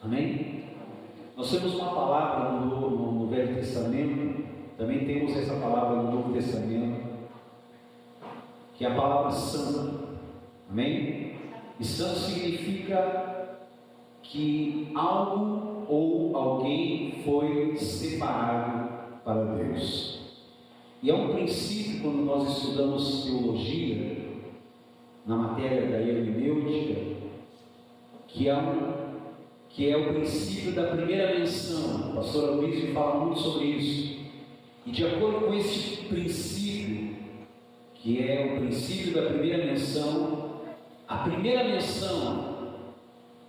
Amém? Nós temos uma palavra no Velho Testamento, também temos essa palavra no Novo Testamento, que é a palavra santo. Amém? E santo significa que algo ou alguém foi separado para Deus. E é um princípio, quando nós estudamos teologia, na matéria da hermenêutica, que é o princípio da primeira menção. A pastora Luiz fala muito sobre isso. E de acordo com esse princípio, que é o princípio da primeira menção, a primeira menção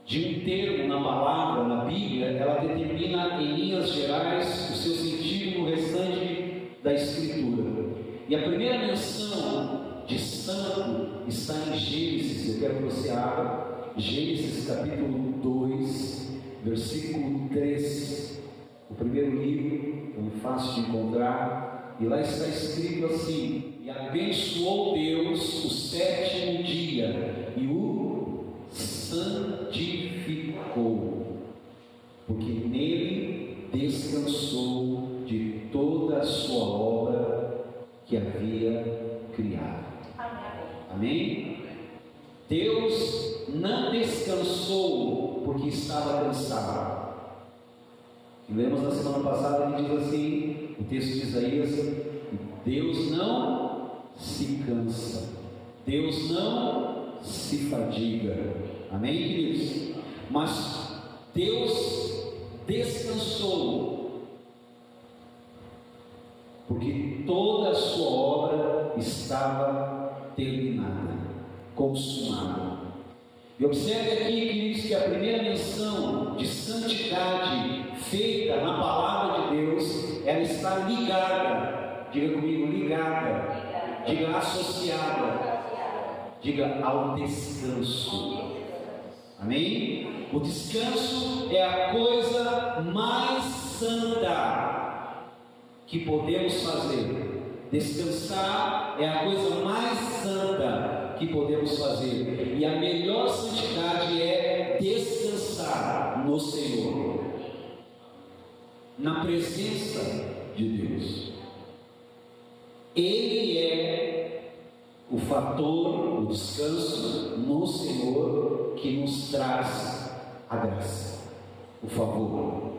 de um termo na palavra, na Bíblia, ela determina em linhas gerais o seu sentido no restante da Escritura. E a primeira menção de santo está em Gênesis. Eu quero que você abra Gênesis capítulo 2, versículo 3, o primeiro livro, é muito fácil de encontrar, e lá está escrito assim: e abençoou Deus o sétimo dia e o santificou, porque nele descansou de toda a sua obra que havia criado. Amém? Deus não descansou porque estava cansado. E lemos na semana passada, ele diz assim, o texto de Isaías: Deus não se cansa, Deus não se fadiga. Amém, queridos? Mas Deus descansou porque toda a sua obra estava terminada, consumada. E observe aqui, queridos, que a primeira menção de santidade feita na palavra de Deus, ela está ligada, diga comigo, ligada, diga associada, diga ao descanso. Amém? O descanso é a coisa mais santa que podemos fazer. Descansar é a coisa mais santa que podemos fazer. E a melhor santidade é descansar no Senhor, na presença de Deus. Ele é o fator, o descanso no Senhor, que nos traz a graça, o favor.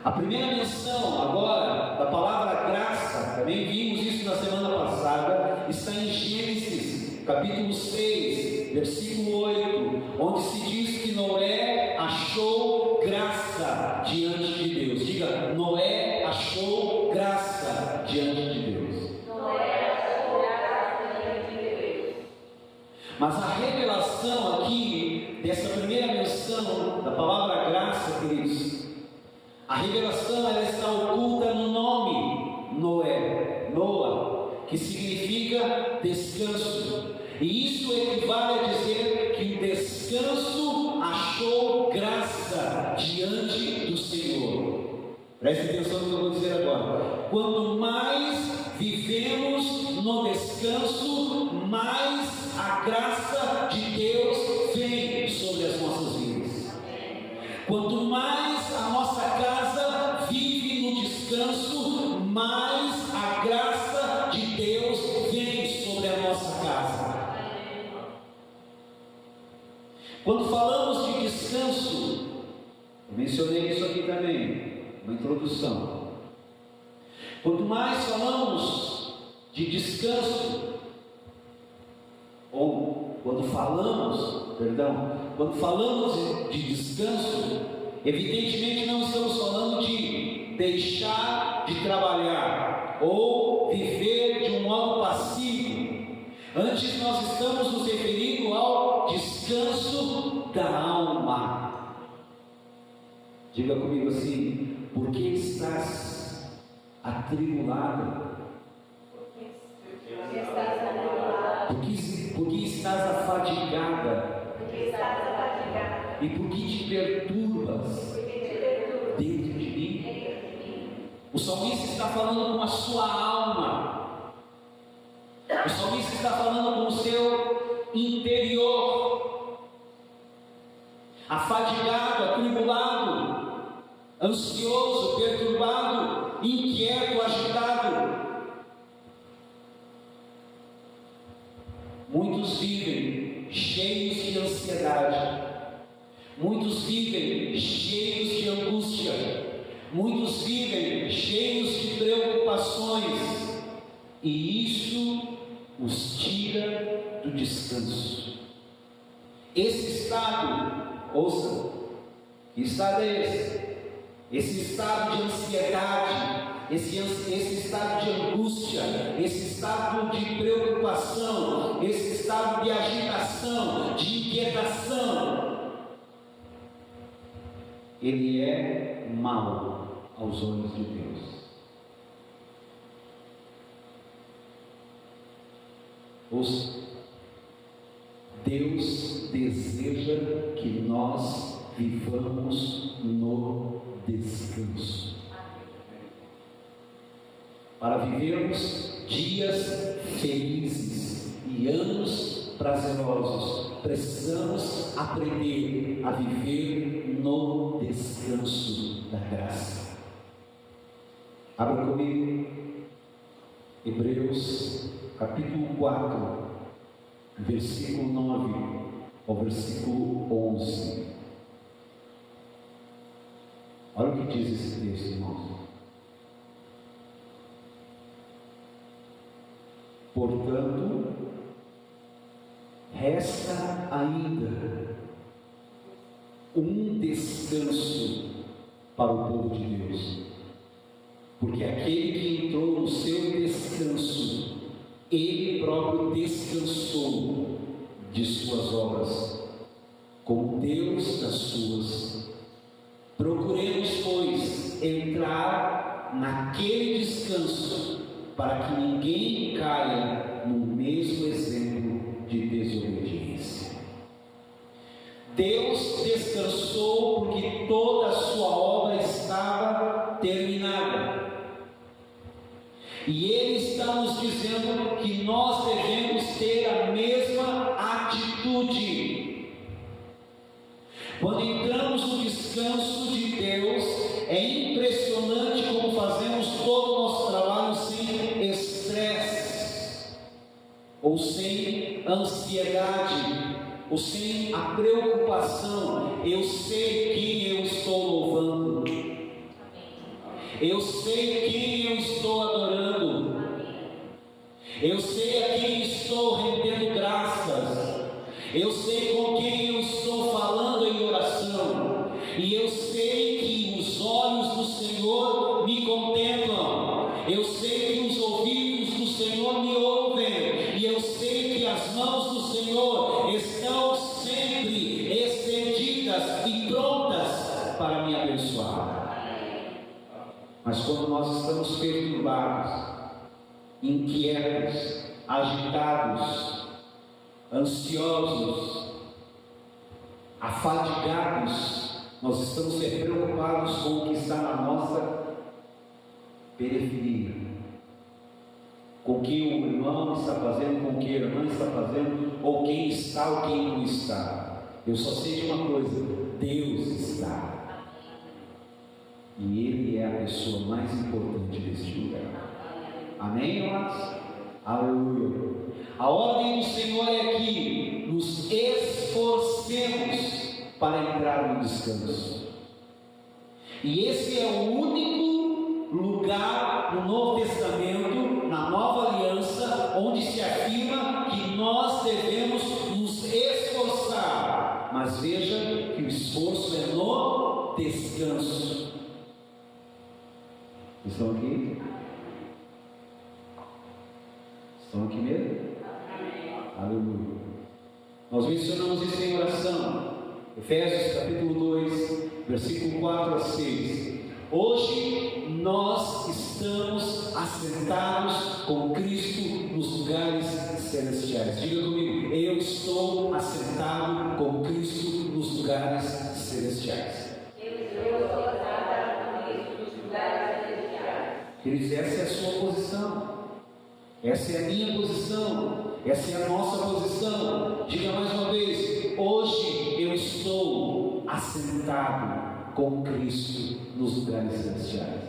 A primeira menção agora da palavra graça, também vimos isso na semana passada, está em Gênesis capítulo 6, versículo 8, onde se diz que Noé achou graça diante de Deus. Diga: Noé achou graça diante de Deus. Noé achou graça diante de Deus. Mas a revelação aqui, dessa primeira menção da palavra graça, queridos, a revelação ela está oculta no nome Noé, Noa, que significa descanso. E isso equivale a dizer que o descanso achou graça diante do Senhor. Preste atenção no que eu vou dizer agora. Quanto mais vivemos no descanso, mais a graça de Deus vem sobre as nossas vidas. Quanto mais a nossa casa vive no descanso, mais a graça de Deus vem sobre a nossa casa. Quando falamos de descanso, eu mencionei isso aqui também, uma introdução. Quanto mais falamos de descanso, quando falamos de descanso, evidentemente não estamos falando de deixar de trabalhar ou viver de um modo passivo. Antes nós estamos nos referindo ao descanso da alma. Diga comigo assim: por que estás atribulado? Porque estás atribulado. Por que estás afadigada? Porque estás afadigado. E por que te perturbas Porque te perturba dentro de mim? dentro de mim. O salmista está falando com a sua alma. O salmista está falando com o seu interior. A afadigado, atribulado, ansioso, perturbado, inquieto, agitado. Muitos vivem cheios de ansiedade, muitos vivem cheios de angústia, muitos vivem cheios de preocupações, e isso os tira do descanso. Esse estado, ouça, que estado é esse? Esse estado de ansiedade, esse estado de angústia, esse estado de preocupação, esse estado de agitação, de inquietação, ele é mau aos olhos de Deus. Ouça, Deus deseja que nós vivamos no descanso. Para vivermos dias felizes e anos prazerosos, precisamos aprender a viver no descanso da graça. Abra comigo Hebreus capítulo 4, versículo 9 ao versículo 11. Olha o que diz esse texto, irmãos. Portanto, resta ainda um descanso para o povo de Deus, porque aquele que entrou no seu descanso, ele próprio descansou de suas obras, como Deus das suas. Procuremos, pois, entrar naquele descanso, para que ninguém caia no mesmo exemplo de desobediência. Deus descansou porque toda a sua obra estava terminada. E Ele está nos dizendo que nós devemos ter a mesma atitude. Quando entramos no descanso de Deus, é impressionante como fazemos todo o nosso trabalho sem estresse, ou sem ansiedade, ou sem a preocupação. Eu sei quem eu estou louvando, eu sei quem eu estou adorando, eu sei a quem estou rendendo graças, eu sei com quem eu estou falando em oração, e eu sei que os olhos do Senhor me contemplam, eu sei que os ouvidos do Senhor me ouvem, e eu sei que as mãos do Senhor estão sempre estendidas e prontas para me abençoar. Mas quando nós estamos perturbados, inquietos, agitados, ansiosos, afadigados, nós estamos preocupados com o que está na nossa periferia, com o que o irmão está fazendo, com o que a irmã está fazendo, ou quem está ou quem não está. Eu só sei de uma coisa: Deus está. E Ele é a pessoa mais importante deste lugar. Amém, irmãos? Aleluia. A ordem do Senhor é que nos esforcemos para entrar no descanso. E esse é o único lugar no Novo Testamento, na Nova Aliança, onde se afirma que nós devemos nos esforçar. Mas veja que o esforço é no descanso. Estão aqui? Estão aqui mesmo? Aleluia. Nós mencionamos isso em oração. Efésios capítulo 2, versículo 4 a 6. Hoje nós estamos assentados com Cristo nos lugares celestiais. Diga comigo: eu estou assentado com Cristo nos lugares celestiais. Queridos, essa é a sua posição, essa é a minha posição, essa é a nossa posição. Diga mais uma vez: hoje eu estou assentado com Cristo nos lugares celestiais.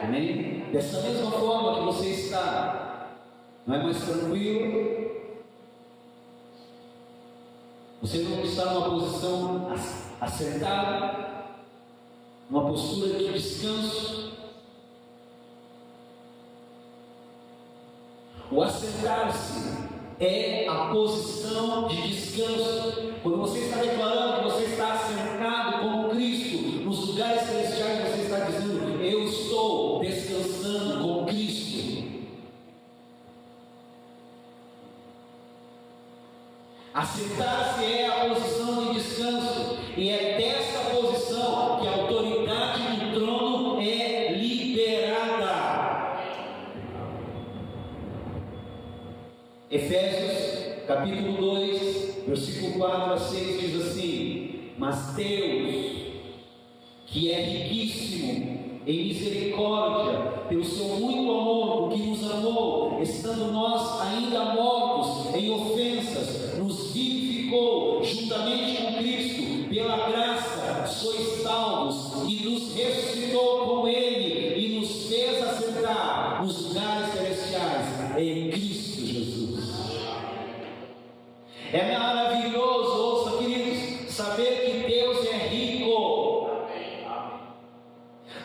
Amém? Dessa mesma forma que você está, não é mais tranquilo? Você não está numa posição assentada, numa postura de descanso? O assentar-se é a posição de descanso. Quando você está declarando que você está assentado com Cristo nos lugares celestiais, você está dizendo: eu estou descansando com Cristo. Assentar-se é a posição de descanso, e é dessa posição que a autoridade do trono é liberada. Efésios capítulo 2, versículo 4 a 6 diz assim: mas Deus, que é riquíssimo em misericórdia, pelo seu muito amor, que nos amou, estando nós ainda mortos em ofensas, nos vivificou juntamente com Cristo. Pela graça sois salvos, e nos ressuscitou com Ele e nos fez assentar nos lugares celestiais em Cristo Jesus. É maravilhoso, ouça, queridos, saber que Deus é rico.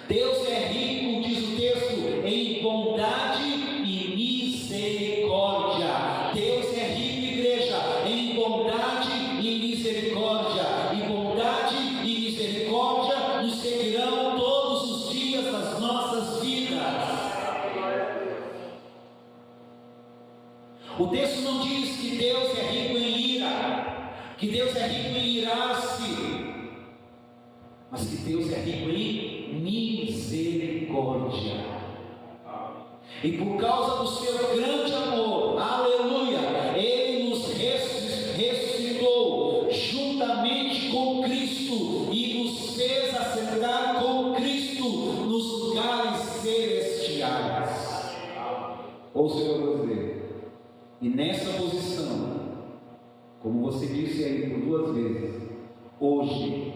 Deus é rico, diz o texto, em bondade e misericórdia. Deus é rico, igreja, em bondade e misericórdia. E bondade e misericórdia nos seguirão todos os dias das nossas vidas. O texto não diz que Deus é rico em ira, que Deus é rico em irar-se, mas que Deus é rico em misericórdia. E por causa do seu grande amor, aleluia, Ele nos ressuscitou juntamente com Cristo e nos fez assentar com Cristo nos lugares celestiais. Ouça o que eu vou dizer. E nessa posição, como você disse aí por 2 vezes, hoje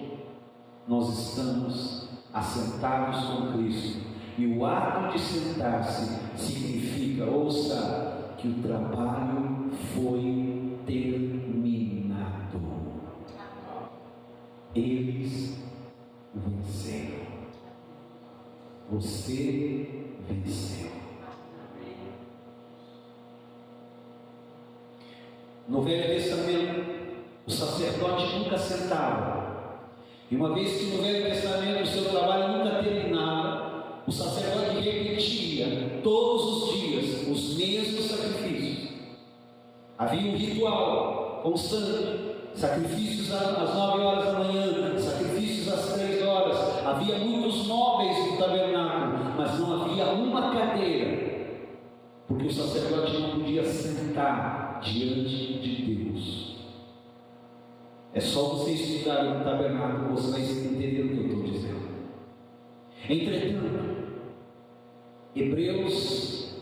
nós estamos assentados com Cristo, e o ato de sentar-se significa, ouça, que o trabalho foi terminado. Eles venceram, você venceu. No Velho Testamento, o sacerdote nunca sentava. E uma vez que no Velho Testamento o seu trabalho nunca terminava, o sacerdote repetia todos os dias os mesmos sacrifícios. Havia um ritual constante: sacrifícios às 9 horas da manhã, sacrifícios às 3 horas. Havia muitos móveis no tabernáculo, mas não havia uma cadeira, porque o sacerdote não podia sentar diante de Deus. É só você estudar no tabernáculo, você vai entender o que eu estou dizendo. Entretanto, Hebreus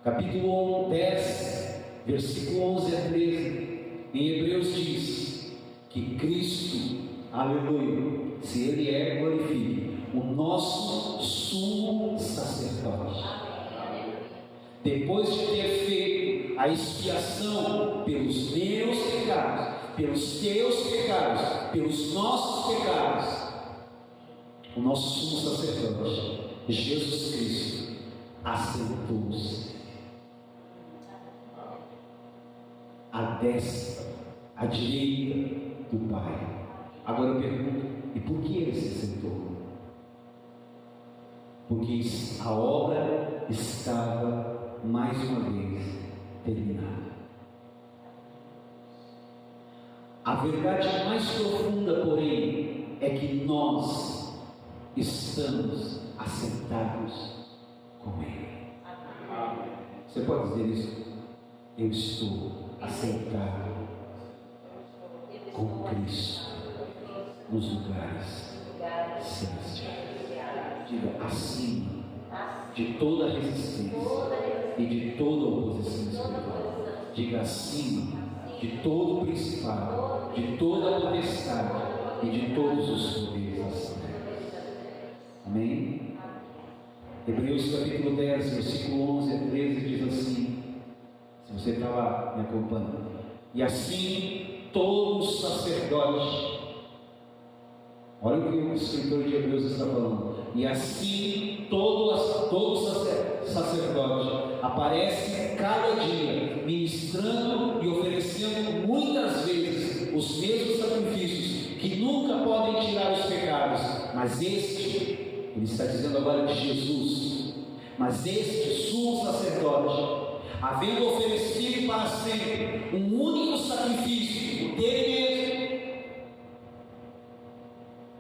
capítulo 10, versículo 11 a 13, em Hebreus diz que Cristo, aleluia, se Ele é, glorifique, o nosso sumo sacerdote, depois de ter feito a expiação pelos meus pecados, pelos teus pecados, pelos nossos pecados, o nosso sumo sacerdote, Jesus Cristo, assentou-se à destra, à direita do Pai. Agora eu pergunto: e por que ele se assentou? Porque a obra estava mais uma vez terminada. A verdade mais profunda, porém, é que nós estamos assentados com Ele. Você pode dizer isso? Eu estou assentado com Cristo nos lugares celestiais. Diga: acima de toda resistência e de toda oposição espiritual. Diga acima de todo principado, de toda potestade e de todos os poderes das trevas. Amém? Hebreus capítulo 10, versículo 11 a 13 diz assim, se você está lá me acompanhando: e assim todo sacerdote, olha o que o escritor de Hebreus está falando, e assim todo sacerdote aparece cada dia, ministrando e oferecendo muitas vezes os mesmos sacrifícios, que nunca podem tirar os pecados, mas este, ele está dizendo agora de Jesus, mas este sumo sacerdote, havendo oferecido para sempre um único sacrifício, o dele mesmo,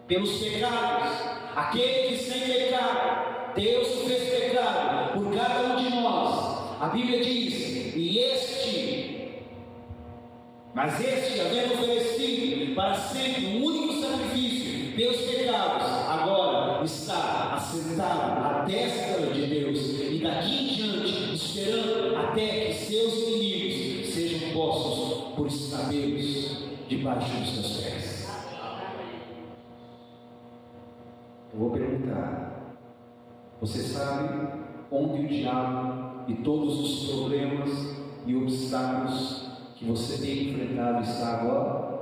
pelos pecados, aquele que sem pecado, Deus o fez pecado por cada um de nós. A Bíblia diz, mas este, havendo oferecido para sempre um único sacrifício pelos pecados, agora está assentado à destra de Deus, e daqui em diante esperando até que seus inimigos sejam postos por escabelos debaixo dos seus pés. Eu vou perguntar: você sabe onde o diabo e todos os problemas e obstáculos que você tem enfrentado está agora?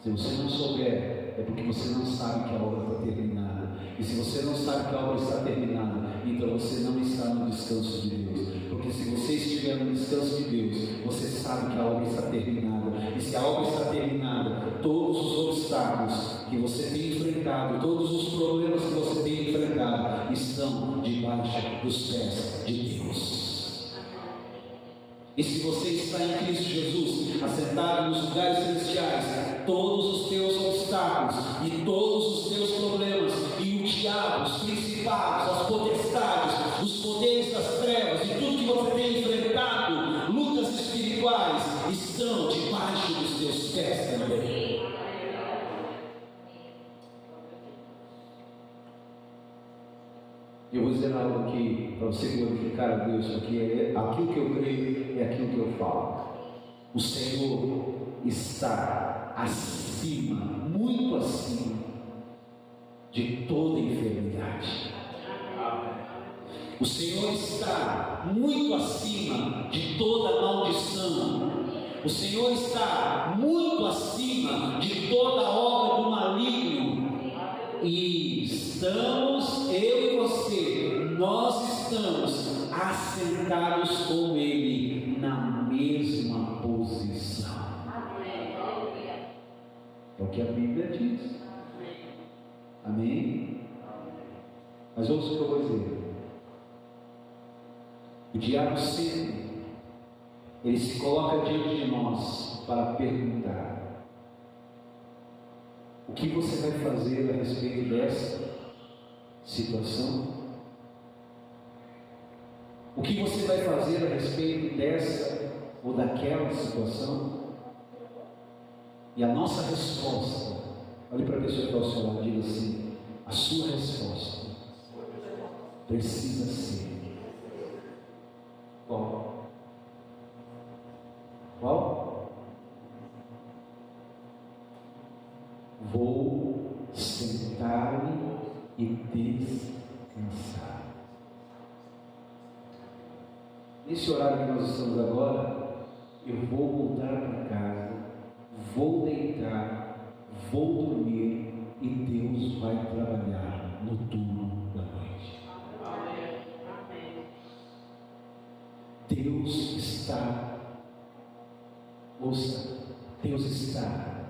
Se você não souber, é porque você não sabe que a obra está terminada. E se você não sabe que a obra está terminada, então você não está no descanso de Deus. Porque se você estiver no descanso de Deus, você sabe que a obra está terminada. E se a obra está terminada, todos os obstáculos que você tem enfrentado, todos os problemas que você tem enfrentado, estão debaixo dos pés de Deus. E se você está em Cristo Jesus, assentado nos lugares celestiais, todos os teus obstáculos e todos os teus problemas, e o diabo, os principados, as potestades, os poderes das trevas e tudo que você tem enfrentado, lutas espirituais, estão debaixo dos teus pés também. Eu vou dizer algo aqui para você glorificar a Deus, porque aquilo que eu creio é aquilo que eu falo. O Senhor está acima, muito acima de toda enfermidade. O Senhor está muito acima de toda maldição. O Senhor está muito acima de toda obra do maligno. E estamos, eu e você, nós estamos assentados com Ele na mesma posição. É o que a Bíblia diz. Amém? Mas ouça o que eu vou dizer. O diabo sempre, ele se coloca diante de nós para perguntar: o que você vai fazer a respeito dessa situação? O que você vai fazer a respeito dessa ou daquela situação? E a nossa resposta, olhe para a pessoa que está ao seu lado e diga assim: a sua resposta precisa ser qual? Qual? Vou sentar-me e descansar. Nesse horário que nós estamos agora, eu vou voltar para casa, vou deitar, vou dormir e Deus vai trabalhar no turno da noite. Deus está, ouça, Deus está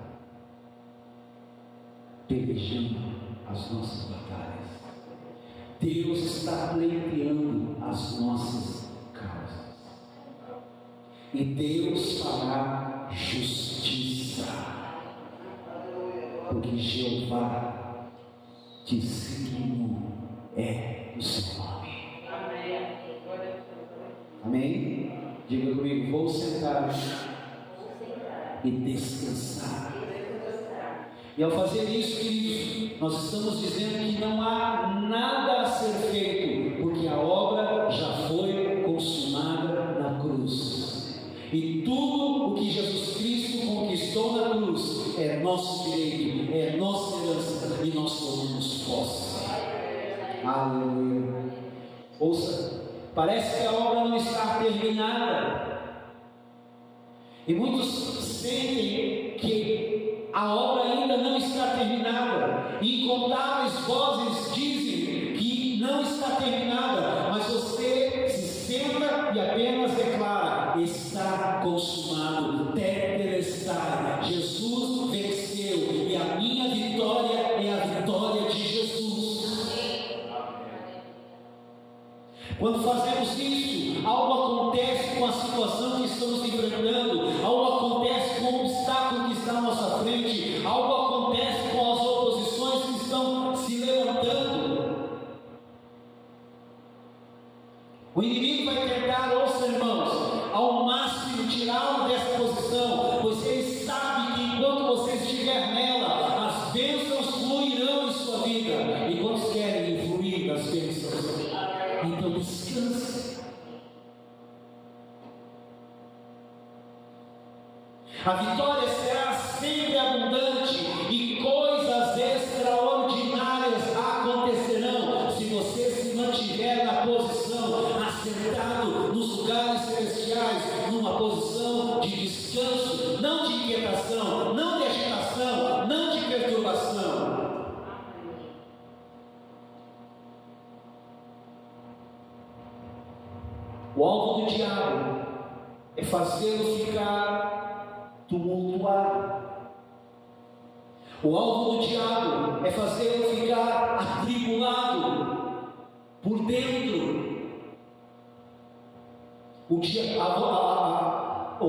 pelejando as nossas batalhas. Deus está pleiteando as nossas causas. E Deus fará justiça, porque Jeová discípulo é o seu nome. Amém? Diga comigo: vou sentar e descansar. E ao fazer isso, queridos, nós estamos dizendo que não há nada a ser feito, porque a obra já foi consumada na cruz. E tudo o que Jesus Cristo conquistou na cruz é nosso direito, é nossa herança, e nós tomamos posse. Aleluia. Ouça, parece que a obra não está terminada, e muitos sentem que a obra ainda não está terminada, e incontáveis vozes dizem que não está terminada, mas você se senta e apenas declara: está consumado, tetelestai, Jesus venceu, e a minha vitória é a vitória de Jesus. Quando fazemos isso, algo acontece com a situação que estamos enfrentando, algo acontece com o obstáculo que está à nossa frente, algo acontece com as oposições que estão se levantando. O inimigo vai tentar, ouça irmãos, ao máximo tirá-lo dessa posição, pois ele sabe que enquanto você estiver nela, as bênçãos fluirão em sua vida. E quantos querem fluir das bênçãos? Então descanse. A vitória será sempre abundante e coisas extraordinárias acontecerão se você se mantiver na posição, assentado nos lugares celestiais, numa posição de descanso, não de inquietação, não de agitação, não de perturbação. O alvo do diabo é fazê-lo ficar tumultuado. O alvo do diabo é fazê-lo ficar atribulado por dentro. O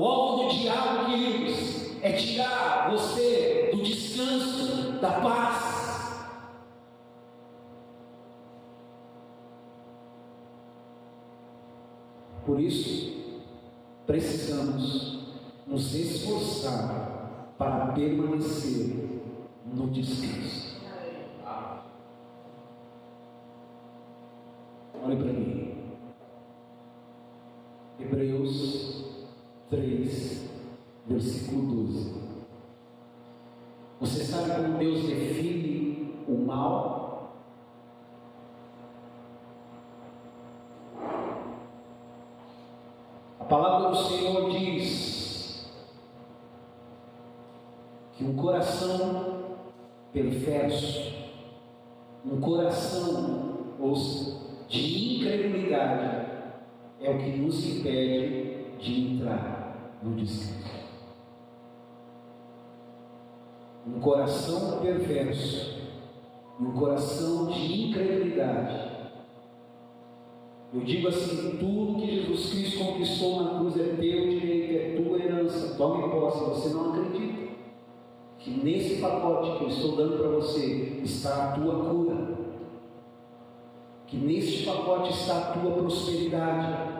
alvo do diabo, queridos, é tirar você do descanso, da paz. Por isso, precisamos nos esforçar para permanecer no descanso. Olhe para mim. Hebreus 3, versículo 12. Você sabe como Deus define o mal? A palavra do Senhor diz que um coração perverso, um coração, ouça, de incredulidade, é o que nos impede de entrar no descanso. Um coração perverso e um coração de incredulidade. Eu digo assim: tudo que Jesus Cristo conquistou na cruz é teu direito, é tua herança, tome posse. Você não acredita que nesse pacote que eu estou dando para você está a tua cura, que neste pacote está a tua prosperidade,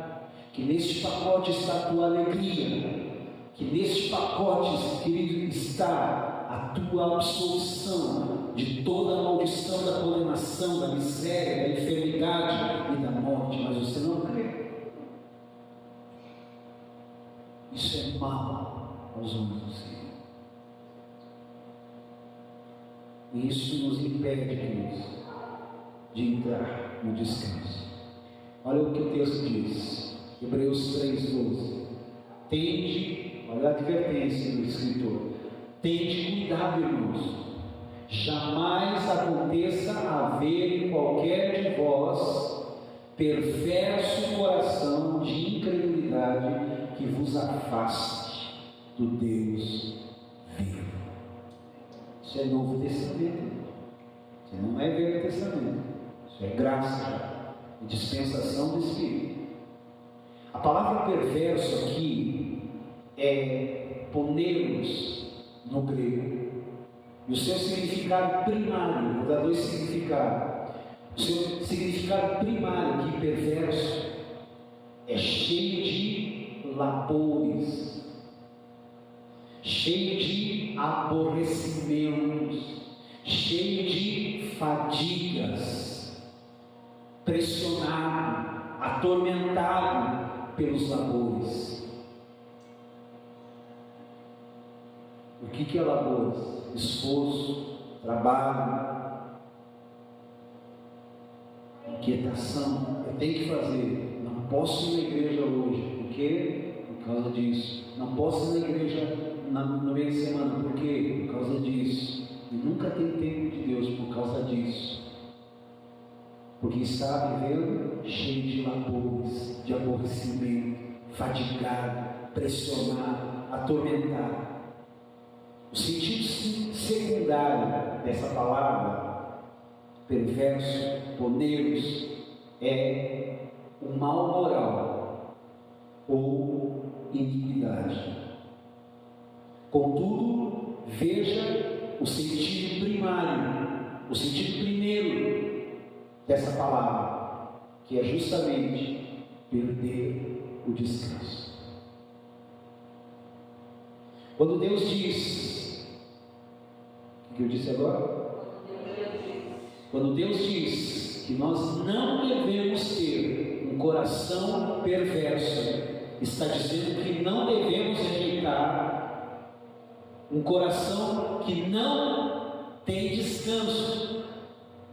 que neste pacote está a tua alegria, que neste pacote, querido, está a tua absolução de toda a maldição da condenação, da miséria, da enfermidade e da morte. Mas você não crê. Isso é mal aos olhos do Senhor. E isso nos impede, queridos, de entrar no descanso. Olha o que o texto diz, Hebreus 3,12. Tende, olha a advertência do escritor, tende cuidado, irmãos, jamais aconteça haver em qualquer de vós perverso coração de incredulidade que vos afaste do Deus vivo. Isso é Novo Testamento, isso não é Velho Testamento, isso é graça e dispensação do Espírito. A palavra perverso aqui é poneros no grego, e o seu significado primário, vou dar dois significados. O seu significado primário aqui, perverso, é cheio de labores, cheio cheio de aborrecimentos, cheio de fadigas, pressionado, atormentado pelos labores. O que é labores? Esforço, trabalho, inquietação. Eu tenho que fazer. Não posso ir na igreja hoje. Por quê? Por causa disso. Não posso ir na igreja no meio de semana. Por quê? Por causa disso. E nunca tem tempo de Deus por causa disso. Porque está vivendo cheio de labores, de aborrecimento, fadigado, pressionado, atormentado. O sentido secundário dessa palavra, perverso, poneiros, é o mal moral ou iniquidade. Contudo, veja o sentido primário, o sentido primeiro dessa palavra, que é justamente perder o descanso. Quando Deus diz, o que eu disse agora? Quando Deus diz que nós não devemos ter um coração perverso, está dizendo que não devemos rejeitar um coração que não tem descanso.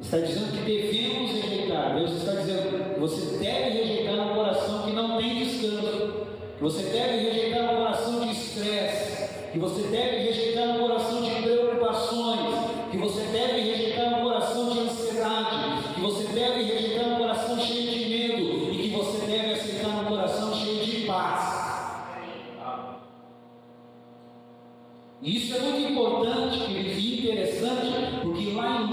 Está dizendo que devemos rejeitar. Deus está dizendo que você deve rejeitar um coração que não tem descanso, que você deve rejeitar um coração de estresse, que você deve rejeitar um coração de preocupações, que você deve rejeitar um coração de ansiedade, que você deve rejeitar um coração cheio de medo e que você deve aceitar um coração cheio de paz. E isso é muito importante, e interessante, porque lá em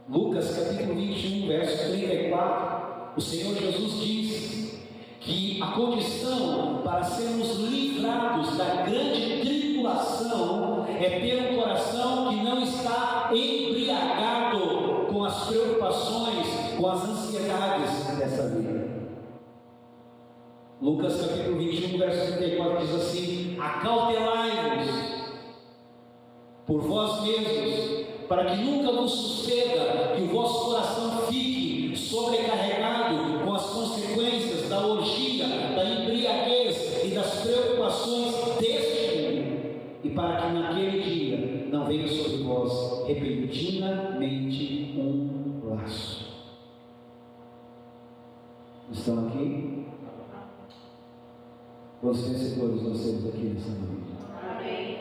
Lucas capítulo 21, verso 34, o Senhor Jesus diz que a condição para sermos livrados da grande tribulação é ter um coração que não está embriagado com as preocupações, com as ansiedades dessa vida. Lucas capítulo 21, verso 34 diz assim: acautelai-vos por vós mesmos, para que nunca vos suceda que o vosso coração fique sobrecarregado com as consequências da orgia, da embriaguez e das preocupações deste mundo, e para que naquele dia não venha sobre vós repentinamente um laço. Estão aqui? Quantos vencedores nós temos aqui nessa noite? Amém.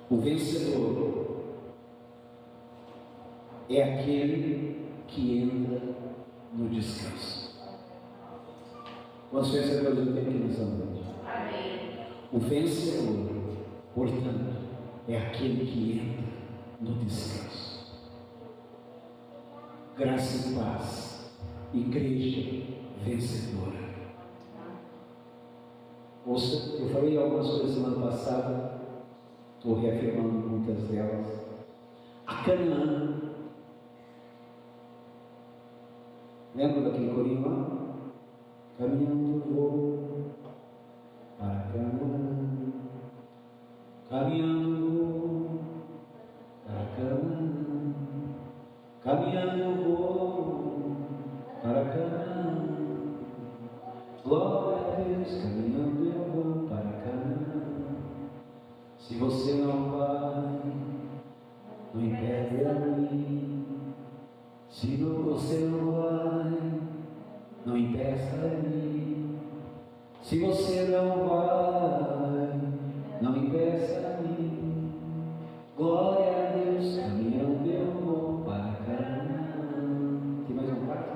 O vencedor é aquele que entra no descanso. Quantos vencedores eu tenho aqui nessa noite? Amém. O vencedor, portanto, é aquele que entra no descanso. Graça e paz, igreja vencedora. Ouça, eu falei algumas coisas semana passada, estou reafirmando muitas delas. A Canaã, lembra daquele corinho lá? Caminhando vou para Canaã, caminhando para Canaã, caminhando vou para Canaã. Glória a Deus, caminhando eu vou para Canaã. Se você não vai, não impede a mim. Se você não vai, não impeça a mim. Se você não vai, não impeça a mim. Glória a Deus, caminhando eu vou para Canaã. Tem mais uma parte?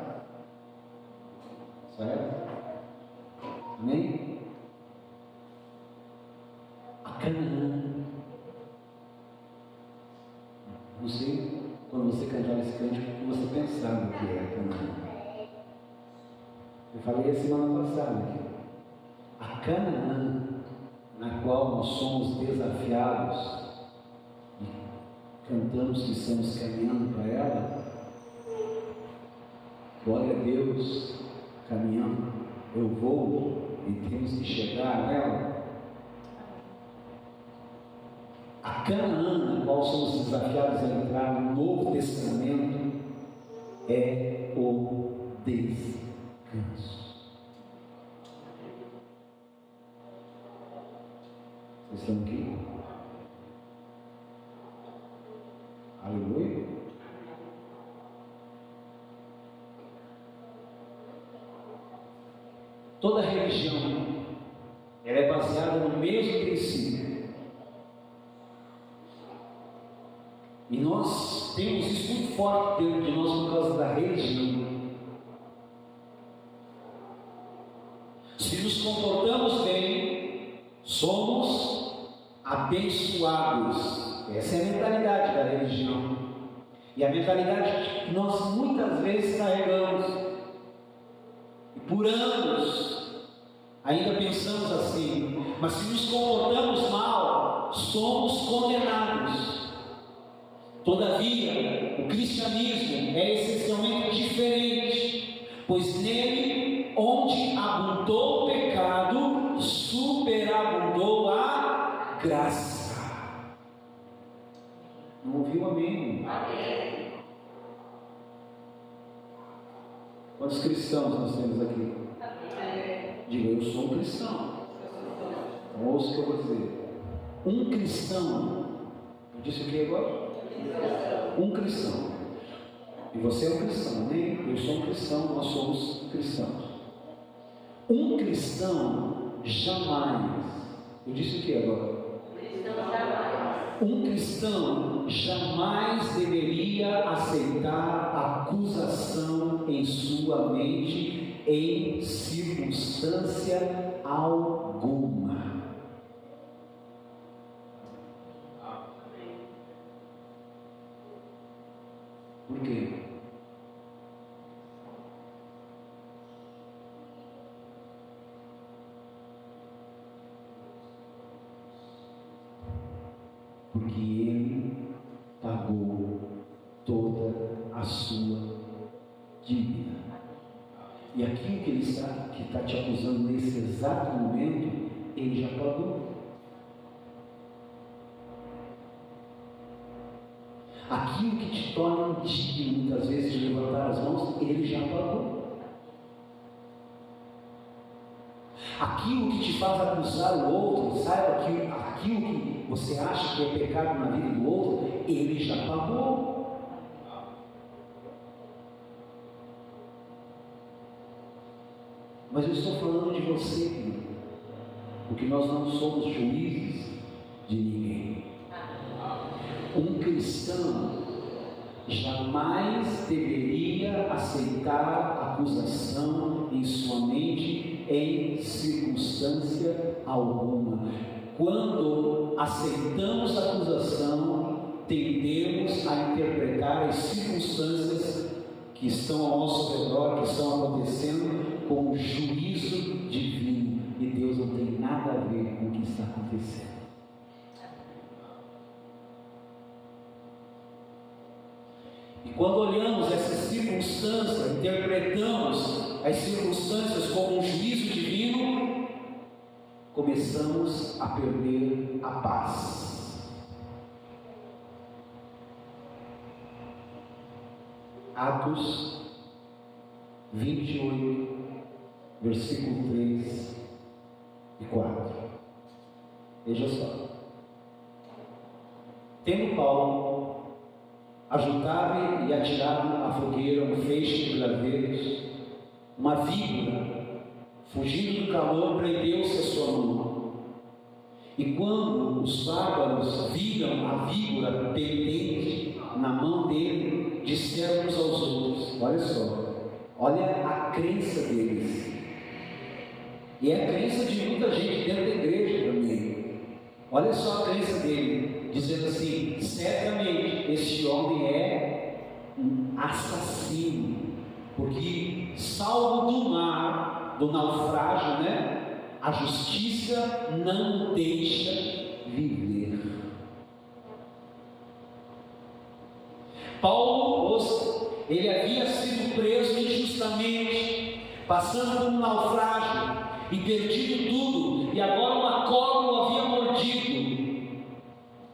Certo? Amém? A Canaã. Não sei, quando você cantava esse cântico, o que você pensava que era Canaã. Eu falei a semana passada aqui. A Canaã, na qual nós somos desafiados e cantamos que estamos caminhando para ela. Glória a Deus, caminhando. Eu vou, e temos que chegar nela. A Canaã, na qual somos desafiados a entrar no Novo Testamento, é o descanso. Vocês estão aqui? Aleluia. Toda religião, ela é baseada no mesmo princípio. E nós temos isso muito forte dentro de nós por causa da religião. Se nos comportamos bem, somos abençoados. Essa é a mentalidade da religião. E a mentalidade que nós muitas vezes carregamos. E por anos ainda pensamos assim. Mas se nos comportamos mal, somos condenados. Todavia, o cristianismo é essencialmente diferente, pois nele, onde abundou o pecado, superabundou a graça. Não ouviu amém? Amém. Quantos cristãos nós temos aqui? Amém. Diga, eu sou um cristão. Então ouça o que eu vou dizer. Um cristão, eu disse o que agora? Um cristão. E você é um cristão, né? Eu sou um cristão, nós somos cristãos. Um cristão jamais, eu disse o que agora? Um cristão jamais deveria aceitar acusação em sua mente em circunstância alguma. Por quê? Porque Ele pagou toda a sua dívida. E aquilo que Ele está te acusando nesse exato momento, Ele já pagou. Aquilo que te torna indigno, muitas vezes, de levantar as mãos, Ele já pagou. Aquilo que te faz acusar o outro, saiba que aquilo que você acha que é pecado na vida do outro, Ele já pagou. Mas eu estou falando de você, filho, porque nós não somos juízes de ninguém. Um cristão jamais deveria aceitar acusação em sua mente em circunstância alguma. Quando aceitamos a acusação, tendemos a interpretar as circunstâncias que estão ao nosso redor, que estão acontecendo, como juízo divino. E Deus não tem nada a ver com o que está acontecendo. E quando olhamos essas circunstâncias, interpretamos as circunstâncias como um juízo divino, começamos a perder a paz. Atos 28, versículo 3 e 4. Veja só. Tendo Paulo ajuntado e atirado à fogueira um feixe de graveiros, uma víbora, fugindo do calor, prendeu-se a sua mão. E quando os bárbaros viram a víbora pendente na mão dele, disseram uns aos outros: olha só, olha a crença deles. E é a crença de muita gente dentro da igreja também. Olha só a crença dele, dizendo assim: certamente este homem é um assassino, porque salvo do mar, do naufrágio, a justiça não deixa viver. Paulo, ele havia sido preso injustamente, passando por um naufrágio. e perdido tudo, e agora uma cobra o havia mordido.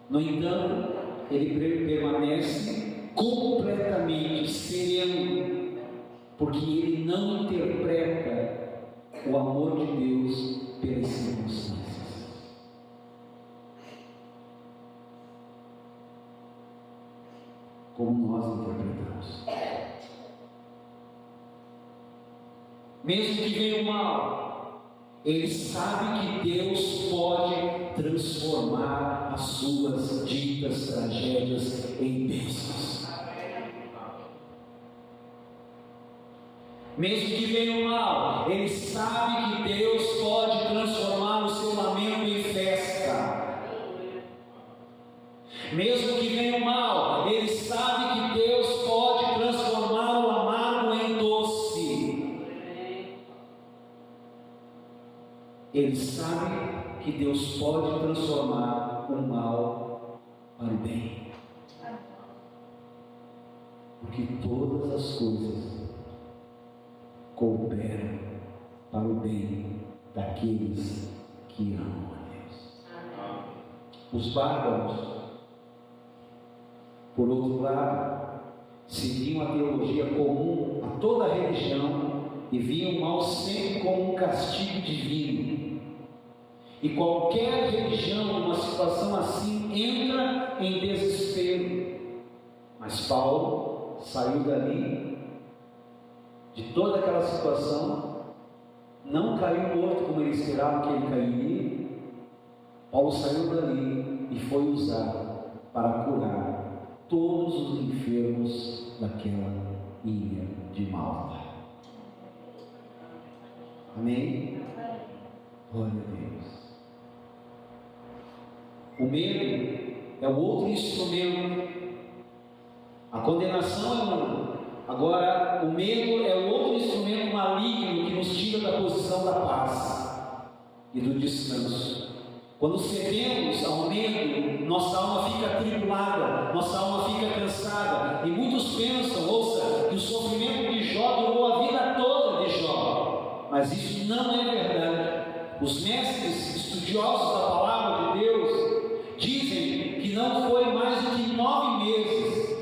No entanto, ele permanece completamente sereno, porque ele não interpreta o amor de Deus pelas circunstâncias. Como nós interpretamos. Mesmo que venha o mal, ele sabe que Deus pode transformar as suas ditas tragédias em bênçãos. Mesmo que venha o mal, ele sabe que Deus pode transformar o seu lamento em festa. Mesmo que venha o mal, ele sabe que Deus pode transformar o amargo em doce. Ele sabe que Deus pode transformar o mal para o bem. Porque todas as coisas cooperam para o bem daqueles que amam a Deus. Os bárbaros, por outro lado, seguiam a teologia comum a toda a religião e viam o mal sempre como um castigo divino. E qualquer religião, numa situação assim, entra em desespero. Mas Paulo saiu dali, de toda aquela situação, não caiu morto como ele esperava que ele cairia. Paulo saiu dali e foi usado para curar todos os enfermos daquela ilha de Malta. Amém? Glória a Deus. O medo é o outro instrumento. A condenação é uma. Agora, o medo é o outro instrumento maligno que nos tira da posição da paz e do descanso. Quando cedemos ao medo, nossa alma fica atribulada, nossa alma fica cansada. E muitos pensam, ouça, que o sofrimento de Jó durou a vida toda de Jó. Mas isso não é verdade. Os mestres estudiosos da palavra de Deus dizem que não foi mais do que 9 meses.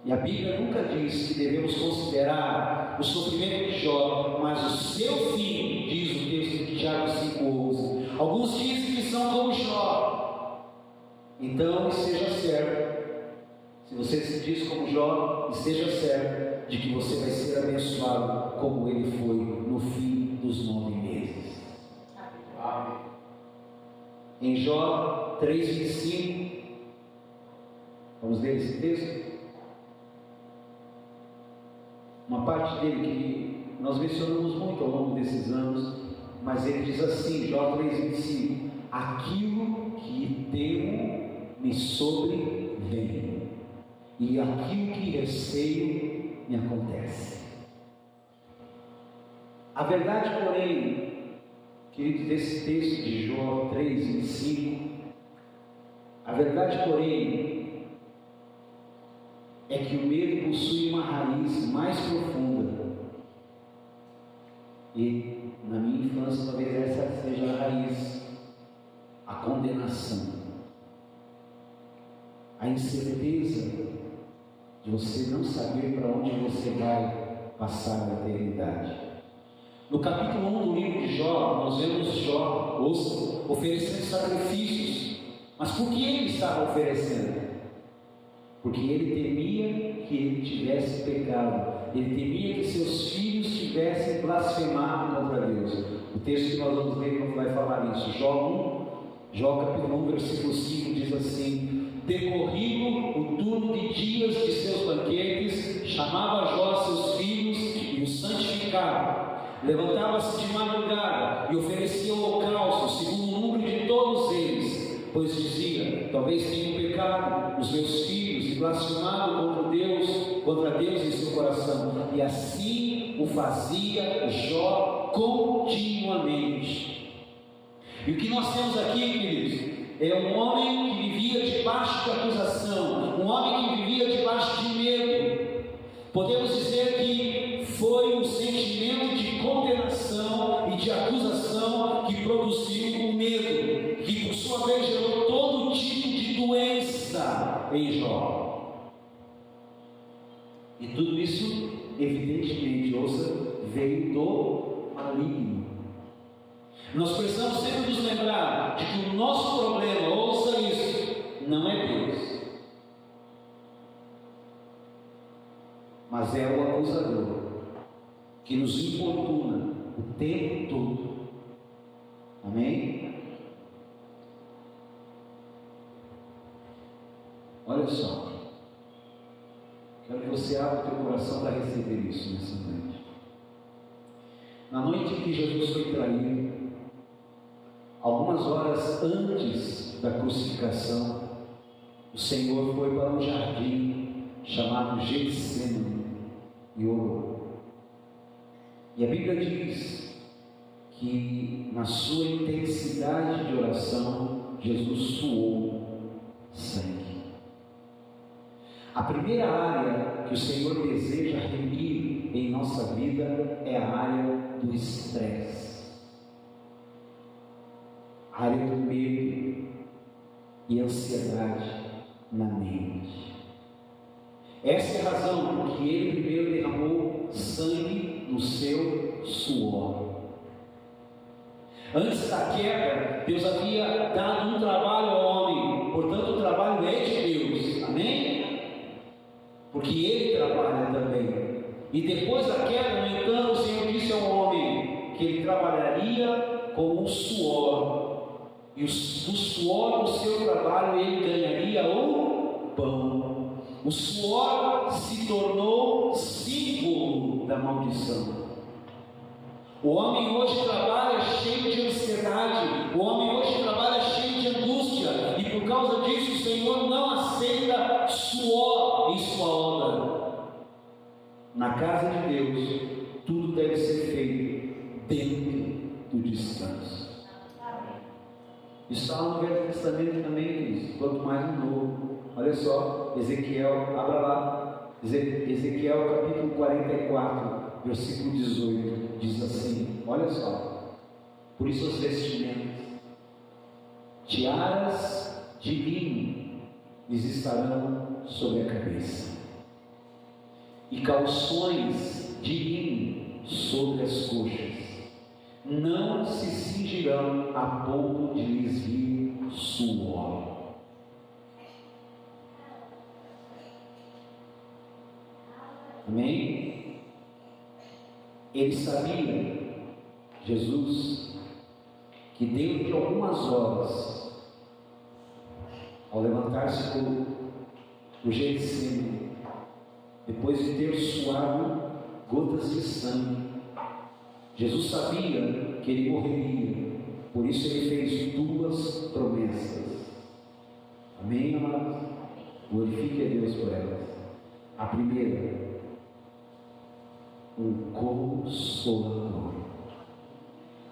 E a Bíblia nunca diz que devemos considerar o sofrimento de Jó, mas o seu fim, diz o texto de Tiago 5:11. Alguns dizem que são como Jó. Então esteja certo, se você se diz como Jó, esteja certo de que você vai ser abençoado como ele foi no fim dos 9 meses. Amém. Em Jó 3:25, vamos ler esse texto? Uma parte dele que nós mencionamos muito ao longo desses anos, mas ele diz assim, Jó 3:25: aquilo que temo me sobrevém, e aquilo que receio me acontece. A verdade, porém, queridos, desse texto de Jó 3:25, a verdade, porém, é que o medo possui uma raiz mais profunda. E na minha infância, talvez essa seja a raiz: a condenação, a incerteza de você não saber para onde você vai passar a eternidade. No capítulo 1 do livro de Jó, nós vemos Jó, oferecendo sacrifícios. Mas por que ele estava oferecendo? Porque ele temia que ele tivesse pecado, ele temia que seus filhos tivessem blasfemado contra Deus. O texto que nós vamos ler não vai falar isso. Jó capítulo 1, versículo 5 diz assim: decorrido o turno de dias de seus banquetes, chamava Jó seus filhos e os santificava. Levantava-se de madrugada e oferecia holocausto segundo o número de todos eles, pois dizia: talvez tenham pecado os meus filhos e blasfemado contra Deus em seu coração. E assim o fazia Jó continuamente. E o que nós temos aqui, queridos, é um homem que vivia debaixo de acusação, um homem que vivia debaixo de medo. Podemos dizer que foi um sentimento de condenação e E tudo isso, evidentemente, ouça, veio do maligno. Nós precisamos sempre nos lembrar de que o nosso problema, ouça isso, não é Deus, mas é o acusador que nos importuna o tempo todo. Amém? Olha só, quero que você abra o teu coração para receber isso nessa noite. Na noite em que Jesus foi traído, algumas horas antes da crucificação, o Senhor foi para um jardim chamado Getsemane e orou. E a Bíblia diz que na sua intensidade de oração, Jesus suou sangue. A primeira área que o Senhor deseja remir em nossa vida é a área do estresse, a área do medo e ansiedade na mente. Essa é a razão por que Ele primeiro derramou sangue no seu suor. Antes da queda, Deus havia dado um trabalho ao homem, portanto o trabalho é de Deus, amém? Porque Ele trabalha também. E depois da queda, no entanto, o Senhor disse ao homem que ele trabalharia com o suor, e do suor do seu trabalho ele ganharia o pão. O suor se tornou símbolo da maldição. O homem hoje trabalha cheio de ansiedade, o homem hoje trabalha cheio de angústia, e por causa disso o Senhor não aceita suor em sua obra. Na casa de Deus, tudo deve ser feito dentro do descanso. Isso está no Velho Testamento também, diz, quanto mais no Novo. Olha só, Ezequiel, abra lá, Ezequiel capítulo 44, versículo 18, diz assim, olha só: por isso as vestimentas, tiaras de linho lhes estarão sobre a cabeça, e calções de linho sobre as coxas, não se cingirão a ponto de lhes vir suor. Amém? Ele sabia, Jesus, que dentro de algumas horas, ao levantar-se do Getsemane, depois de ter suado gotas de sangue, Jesus sabia que ele morreria, por isso ele fez duas promessas. Amém, amados? Glorifique a Deus por elas. A primeira, um consolador,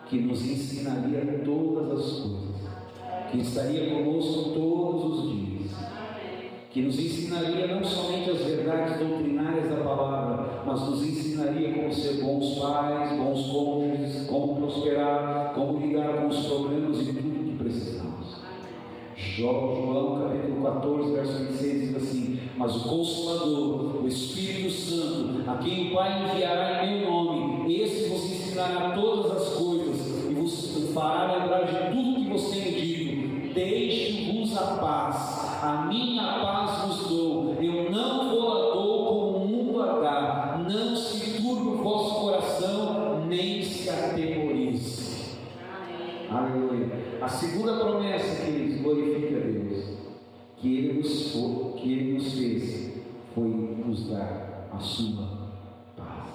que nos ensinaria todas as coisas, que estaria conosco todos os dias, que nos ensinaria não somente as verdades doutrinárias da palavra, mas nos ensinaria como ser bons pais, bons cônjuges, como prosperar, como lidar com os problemas e tudo que precisamos. João capítulo 14, verso 26 diz assim: mas o Consolador, o Espírito Santo, a quem o Pai enviará em meu nome, esse vos ensinará todas as coisas e vos fará lembrar de tudo que vos tenho dito. Deixe-vos a paz, a minha paz vos dou, eu não vou a dou como o mundo a dá. Não se turbe o vosso coração, nem se atemorize. Aleluia. A segunda promessa, queridos, glorifique a Deus, que Ele nos fez, foi nos dar a sua paz.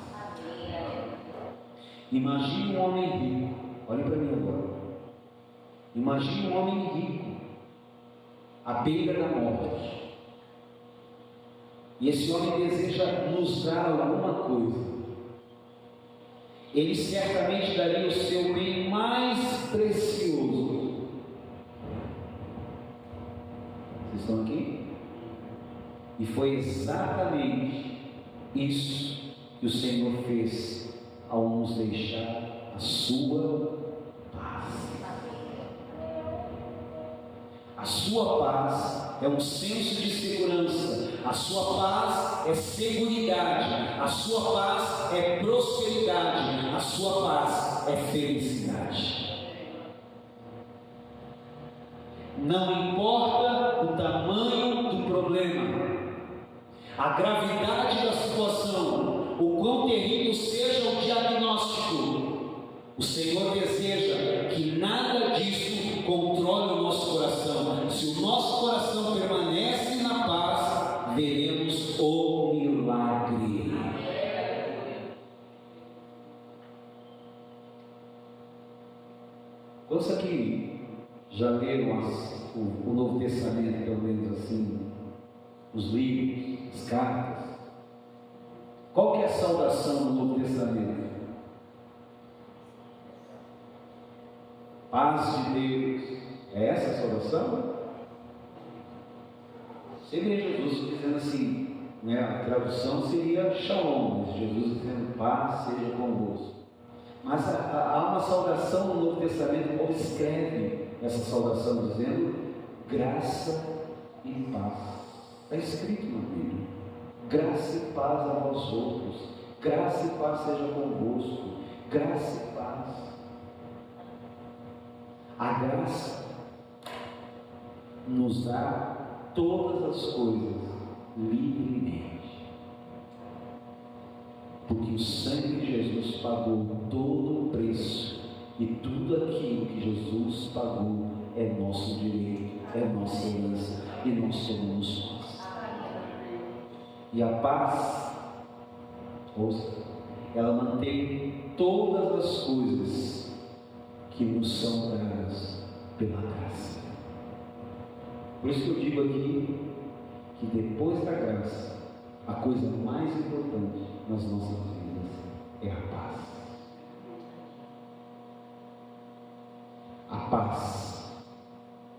Imagine um homem rico, olhe para mim agora. Imagine um homem rico, à beira da morte, e esse homem deseja nos dar alguma coisa. Ele certamente daria o seu bem mais precioso. Vocês estão aqui? E foi exatamente isso que o Senhor fez ao nos deixar a sua paz. A sua paz é um senso de segurança a sua paz é seguridade, a sua paz é prosperidade, a sua paz é felicidade. Não importa o tamanho do problema, a gravidade da situação, o quão terrível seja o diagnóstico, o Senhor deseja que nada disso controle o nosso coração. Se o nosso coração permanece na paz, veremos o milagre. Quantos aqui já leram o Novo Testamento, pelo menos assim, os livros, as cartas? Qual que é a saudação do Novo Testamento? Paz de Deus. É essa a saudação? Sempre Jesus dizendo assim, né? A tradução seria Shalom, mas Jesus dizendo paz seja convosco. Mas há uma saudação no Novo Testamento, Paulo escreve essa saudação dizendo graça e paz. Está escrito na Bíblia: graça e paz a vós outros, graça e paz seja convosco, graça e paz. A graça nos dá todas as coisas livremente, porque o sangue de Jesus pagou todo o preço, e tudo aquilo que Jesus pagou é nosso direito, é nossa herança, e nós somos nós. E a paz, ouça, ela mantém todas as coisas que nos são dadas pela graça. Por isso que eu digo aqui que depois da graça, a coisa mais importante nas nossas vidas é a paz. A paz,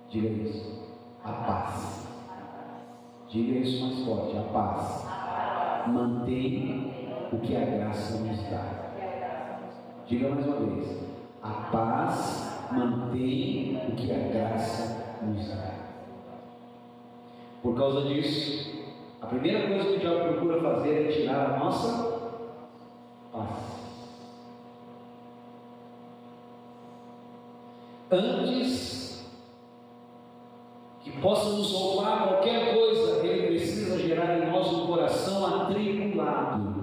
diga isso, a paz. Diga isso mais forte, a paz mantém o que a graça nos dá. Diga mais uma vez, a paz mantém o que a graça nos dá. Por causa disso, a primeira coisa que o diabo procura fazer é tirar a nossa paz. Antes que possa nos roubar qualquer coisa, ele precisa gerar em nós um coração atribulado.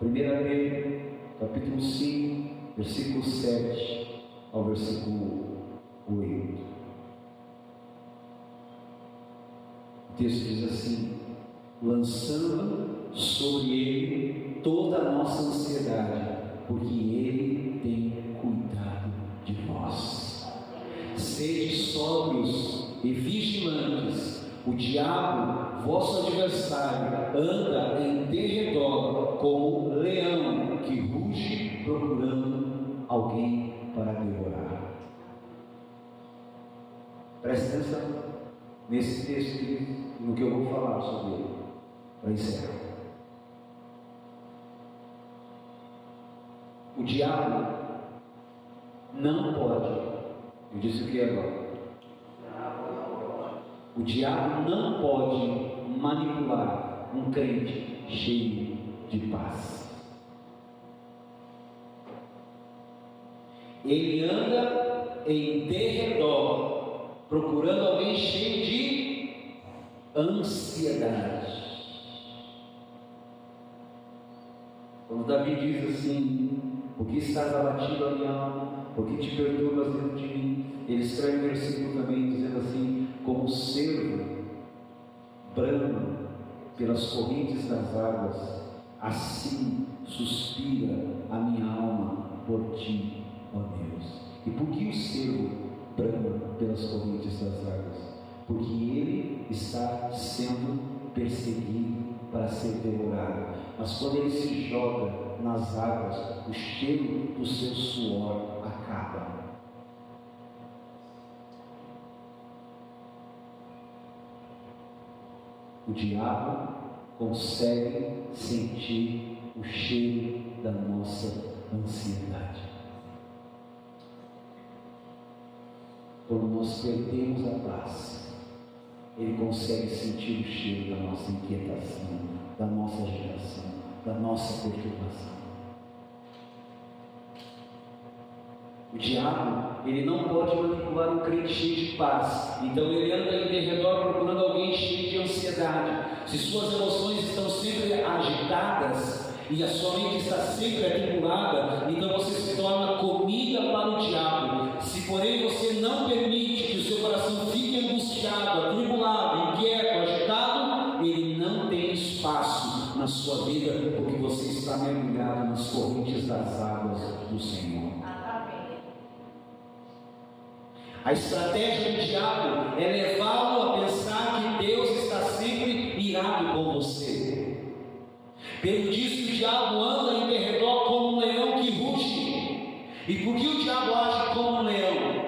1 Pedro, capítulo 5, versículo 7 ao versículo 8. O texto diz assim: lançando sobre ele toda a nossa ansiedade, porque ele tem cuidado de nós. Sede sóbrios e vigilantes. O diabo, vosso adversário, anda em derredor como leão que ruge procurando alguém para devorar. Preste atenção nesse texto e no que eu vou falar sobre ele, para encerrar. O diabo não pode, eu disse o que agora? O diabo não pode manipular um crente cheio de paz. Ele anda em derredor, procurando alguém cheio de ansiedade. Quando Davi diz assim: por que estás abatido a minha alma? Por que te perturbas dentro de mim? Ele escreve um versículo também dizendo assim: como o cervo brama pelas correntes das águas, assim suspira a minha alma por ti, ó Deus. E por que o cervo brama pelas correntes das águas? Porque ele está sendo perseguido para ser devorado. Mas quando ele se joga nas águas, o cheiro do seu suor acaba. O diabo consegue sentir o cheiro da nossa ansiedade. Quando nós perdemos a paz, Ele consegue sentir o cheiro da nossa inquietação, da nossa agitação, da nossa perturbação. O diabo, ele não pode manipular um crente cheio de paz. Então ele anda em redor procurando alguém cheio de ansiedade. Se suas emoções estão sempre agitadas e a sua mente está sempre atribulada, então você se torna comida para o diabo. Se porém você não permite que o seu coração fique angustiado, atribulado, inquieto, agitado, ele não tem espaço na sua vida, porque você está mergulhado nas correntes das águas do Senhor. A estratégia do diabo é levá-lo a pensar que Deus está sempre irado com você. Pelo disso o diabo anda em derredor como um leão que ruge. E por que o diabo age como um leão?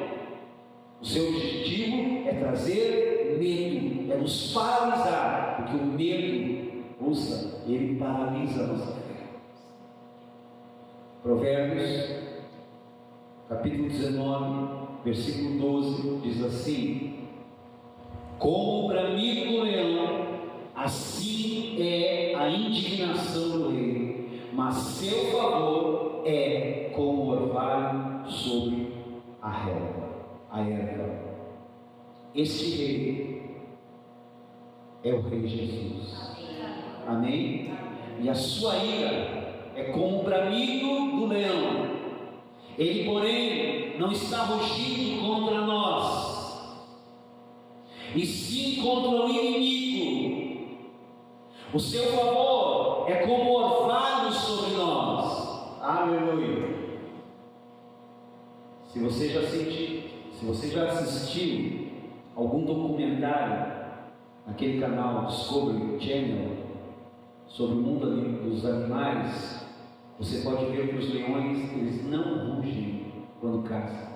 O seu objetivo é trazer medo, é nos paralisar, porque o medo, ele paralisa a nossa fé. Provérbios, capítulo 19, versículo 12, diz assim: como o bramido do leão, assim é a indignação do rei, mas seu favor é como o orvalho sobre a erva. Este rei é o Rei Jesus. Amém? E a sua ira é como o bramido do leão. Ele, porém, não está rugindo contra nós, e sim contra o inimigo. O seu favor é como orvalho sobre nós. Aleluia. Se você já assistiu algum documentário naquele canal Discovery Channel sobre o mundo dos animais, você pode ver que os leões, eles não rugem quando caçam.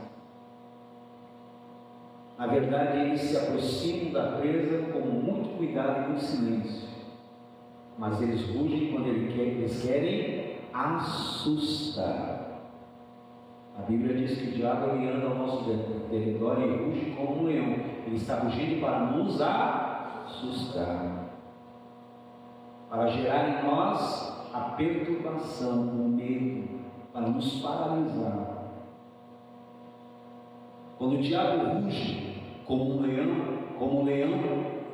Na verdade, eles se aproximam da presa com muito cuidado e muito silêncio. Mas eles rugem quando eles querem assustar. A Bíblia diz que o diabo ele anda ao nosso derredor e ruge como um leão. Ele está rugindo para nos assustar, para gerar em nós a perturbação, o medo, para nos paralisar. Quando o diabo ruge como um leão,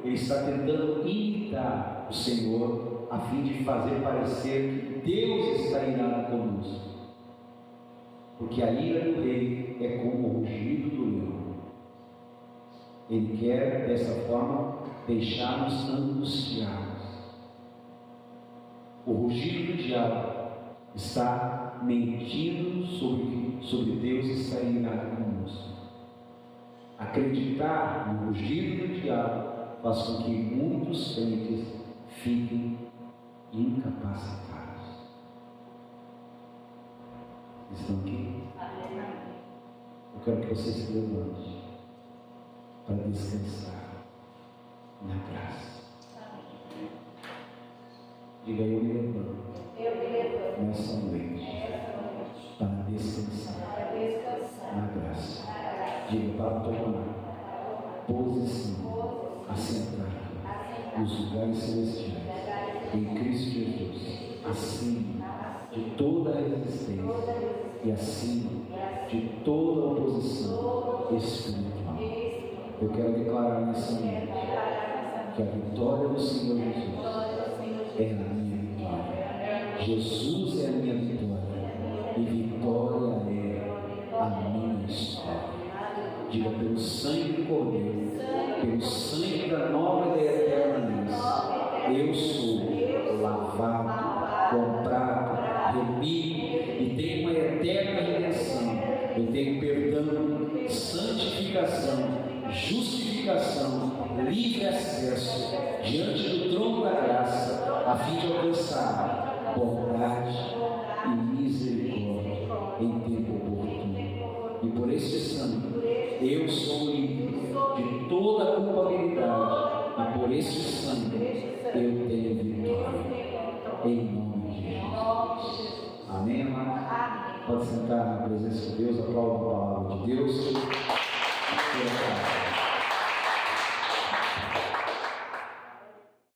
ele está tentando imitar o Senhor, a fim de fazer parecer que Deus está irado conosco. Porque a ira do rei é como o rugido do leão. Ele quer, dessa forma, deixar-nos angustiados. O rugido do diabo está mentindo sobre Deus estar irado conosco. Acreditar no rugido do diabo faz com que muitos crentes fiquem incapacitados. Estão aqui? Eu quero que você se levante para descansar na graça. Diga: eu me levanto nessa noite para descansar na graça. Diga: para tomar posição assentada nos lugares celestiais em Cristo Jesus, acima de toda a resistência e acima de toda oposição espiritual. Eu quero declarar nessa noite que a vitória do Senhor Jesus é a minha vitória. Jesus é a minha vitória, e vitória é a minha história. Diga: pelo sangue do Cordeiro, pelo sangue da nova e eterna aliança, eu sou lavado, comprado, remido, e tenho uma eterna redenção. Eu tenho perdão, santificação, justificação, livre acesso diante do trono da graça, a fim de alcançar bondade e misericórdia em tempo oportuno. E por este sangue eu sou livre de toda a culpabilidade, e por este sangue eu tenho vitória, em nome de Jesus. Amém, amado? Pode sentar na presença de Deus, aplauda a palavra de Deus.